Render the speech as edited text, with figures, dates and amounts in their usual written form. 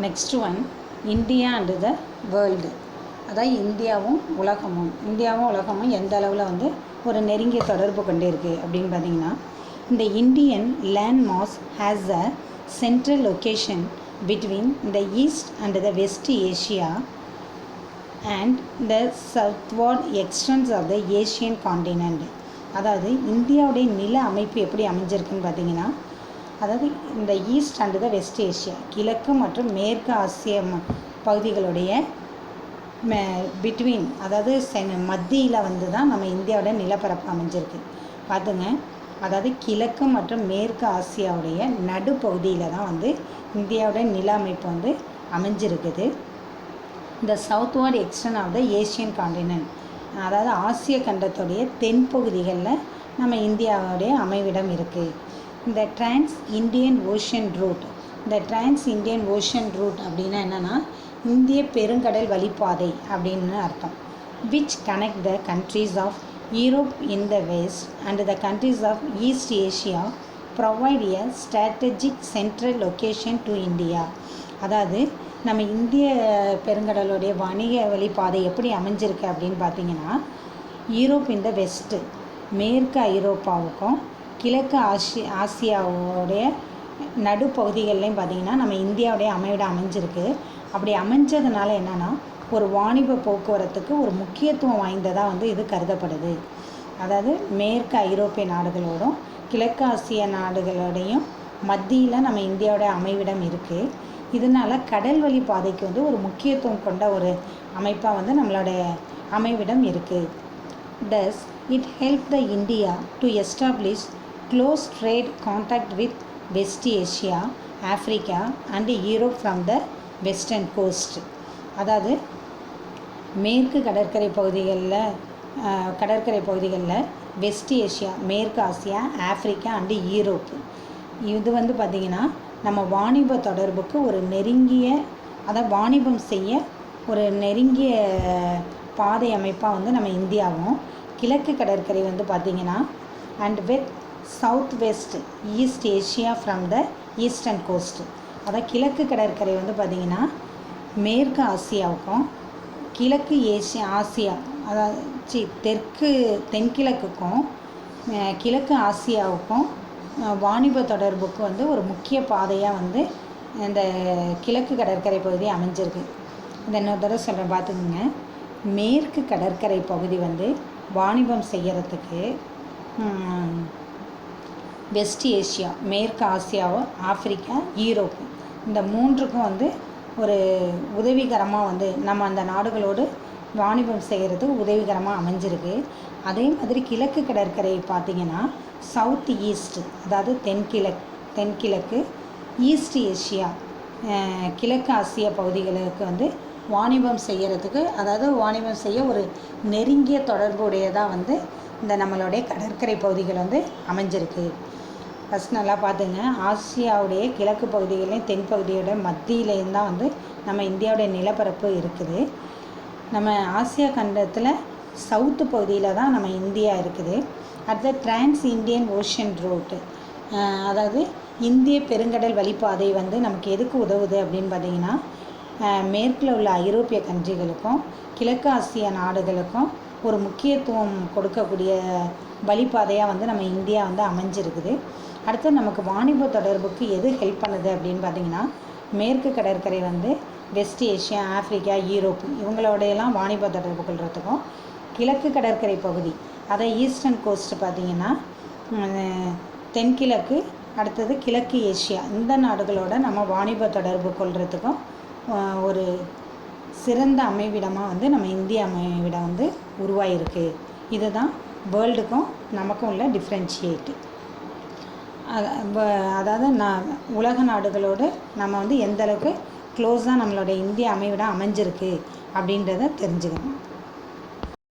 Next one India and the world. அதாவது இந்தியாவும் உலகமும் எந்த அளவில் வந்து ஒரு நெருங்கிய தொடர்பு கொண்டு இருக்குது அப்படின்னு பார்த்தீங்கன்னா, இந்த Indian land mass has a central location between the east and the west Asia and the southward extent of the Asian continent. அதாவது இந்தியாவுடைய நில அமைப்பு எப்படி அமைஞ்சிருக்குன்னு பார்த்தீங்கன்னா, அதாவது இந்த east and the west Asia, கிழக்கு மற்றும் மேற்கு ஆசிய பகுதிகளுடைய பிட்வீன், அதாவது மத்தியில் வந்து தான் நம்ம இந்தியாவோட நிலப்பரப்பு அமைஞ்சிருக்கு. பார்த்துங்க, அதாவது கிழக்கு மற்றும் மேற்கு ஆசியாவுடைய நடுப்பகுதியில் தான் வந்து இந்தியாவோட நில அமைப்பு வந்து அமைஞ்சிருக்குது. இந்த southward extent of the Asian continent, அதாவது ஆசிய கண்டத்துடைய தென்பகுதிகளில் நம்ம இந்தியாவுடைய அமைவிடம் இருக்குது. இந்த டிரான்ஸ் இந்தியன் ஓஷன் ரூட், இந்த டிரான்ஸ் இந்தியன் ஓஷன் ரூட் அப்படின்னா என்னென்னா, இந்திய பெருங்கடல் வழிப்பாதை அப்படின்னு அர்த்தம். Which connect the countries of Europe in the west and the countries of east Asia provide a strategic central location to India. அதாவது நம்ம இந்திய பெருங்கடலுடைய வணிக வழிப்பாதை எப்படி அமைஞ்சிருக்கு அப்படின்னு பார்த்தீங்கன்னா, யூரோப் இந்த வெஸ்ட்டு, மேற்கு ஐரோப்பாவுக்கும் கிழக்கு ஆசியாவுடைய நடுப்பகுதிகள்லையும் பார்த்திங்கன்னா நம்ம இந்தியாவுடைய அமைவிடம் அமைஞ்சிருக்கு. அப்படி அமைஞ்சதுனால என்னென்னா, ஒரு வாணிப போக்குவரத்துக்கு ஒரு முக்கியத்துவம் வாய்ந்ததாக வந்து இது கருதப்படுது. அதாவது மேற்கு ஐரோப்பிய நாடுகளோடும் கிழக்கு ஆசிய நாடுகளோடையும் மத்தியில் நம்ம இந்தியாவோட அமைவிடம் இருக்குது. இதனால் கடல் வழி பாதைக்கு வந்து ஒரு முக்கியத்துவம் கொண்ட ஒரு அமைப்பாக வந்து நம்மளோட அமைவிடம் இருக்குது. Thus it help the India to establish close trade contact with West Asia, Africa and Europe from the western coast. அதாவது மேற்கு கடற்கரை பகுதிகளில் வெஸ்ட் ஏஷியா, மேற்கு ஆசியா, ஆஃப்ரிக்கா அண்டு யூரோப், இது வந்து பார்த்திங்கன்னா நம்ம வாணிப தொடர்புக்கு ஒரு நெருங்கிய, அதாவது வாணிபம் செய்ய ஒரு நெருங்கிய பாதை அமைப்பாக வந்து நம்ம இந்தியாவும், கிழக்கு கடற்கரை வந்து பார்த்திங்கன்னா and with South West East Asia from the eastern coast. அதாவது கிழக்கு கடற்கரை வந்து பார்த்திங்கன்னா மேற்கு ஆசியாவுக்கும் கிழக்கு ஆசியா, அதாவது தென்கிழக்குக்கும் கிழக்கு ஆசியாவுக்கும் வாணிப தொடர்புக்கு வந்து ஒரு முக்கிய பாதையாக வந்து இந்த கிழக்கு கடற்கரை பகுதி அமைஞ்சிருக்கு. இந்த இன்னொரு தடவை சொல்கிறேன், பார்த்துக்குங்க. மேற்கு கடற்கரை பகுதி வந்து வாணிபம் செய்கிறதுக்கு வெஸ்ட் ஏஷியா, மேற்கு ஆசியாவோ, ஆஃப்ரிக்கா, யூரோப்பு, இந்த மூன்றுக்கும் வந்து ஒரு உதவிகரமாக வந்து நம்ம அந்த நாடுகளோடு வாணிபம் செய்கிறதுக்கு உதவிகரமாக அமைஞ்சிருக்கு. அதே மாதிரி கிழக்கு கடற்கரை பார்த்திங்கன்னா சவுத் ஈஸ்ட், அதாவது தென்கிழக்கு, ஈஸ்ட் ஏஷியா, கிழக்கு ஆசிய பகுதிகளுக்கு வந்து வாணிபம் செய்கிறதுக்கு, அதாவது வாணிபம் செய்ய ஒரு நெருங்கிய தொடர்புடையதாக வந்து இந்த நம்மளுடைய கடற்கரை பகுதிகள் வந்து அமைஞ்சிருக்கு. ஃபஸ்ட் நல்லா பார்த்துங்க, ஆசியாவுடைய கிழக்கு பகுதிகளையும் தென்பகுதியோட மத்தியிலேயும் தான் வந்து நம்ம இந்தியாவுடைய நிலப்பரப்பு இருக்குது. நம்ம ஆசியா கண்டத்தில் சவுத்து பகுதியில் தான் நம்ம இந்தியா இருக்குது. அடுத்த டிரான்ஸ் இந்தியன் ஓஷன் ரூட்டு, அதாவது இந்திய பெருங்கடல் வழிப்பாதை வந்து நமக்கு எதுக்கு உதவுது அப்படின்னு பார்த்திங்கன்னா, மேற்கில் உள்ள ஐரோப்பிய கண்ட்ரிகளுக்கும் கிழக்கு ஆசிய நாடுகளுக்கும் ஒரு முக்கியத்துவம் கொடுக்கக்கூடிய வழிப்பாதையாக வந்து நம்ம இந்தியா வந்து அமைஞ்சிருக்குது. அடுத்து நமக்கு வாணிப தொடர்புக்கு எது ஹெல்ப் பண்ணுது அப்படின்னு பார்த்திங்கன்னா, மேற்கு கடற்கரை வந்து வெஸ்ட் ஏஷியா, ஆஃப்ரிக்கா, யூரோப் இவங்களோடையெல்லாம் வாணிப தொடர்பு கொள்கிறதுக்கும், கிழக்கு கடற்கரை பகுதி, அதை ஈஸ்டர்ன் கோஸ்ட் பார்த்திங்கன்னா தென்கிழக்கு, அடுத்தது கிழக்கு ஏஷியா, இந்த நாடுகளோட நம்ம வாணிப தொடர்பு கொள்கிறதுக்கும் ஒரு சிறந்த அமைவிடமாக வந்து நம்ம இந்திய அமைவிடம் வந்து உருவாகிருக்கு. இதுதான் வேர்ல்டுக்கும் நமக்கும் உள்ள டிஃப்ரென்ஷியேட்டு. அதாவது உலக நாடுகளோடு நம்ம வந்து எந்தளவுக்கு க்ளோஸாக நம்மளோட இந்திய அமைவிடம் அமைஞ்சிருக்கு அப்படின்றத தெரிஞ்சுக்கணும்.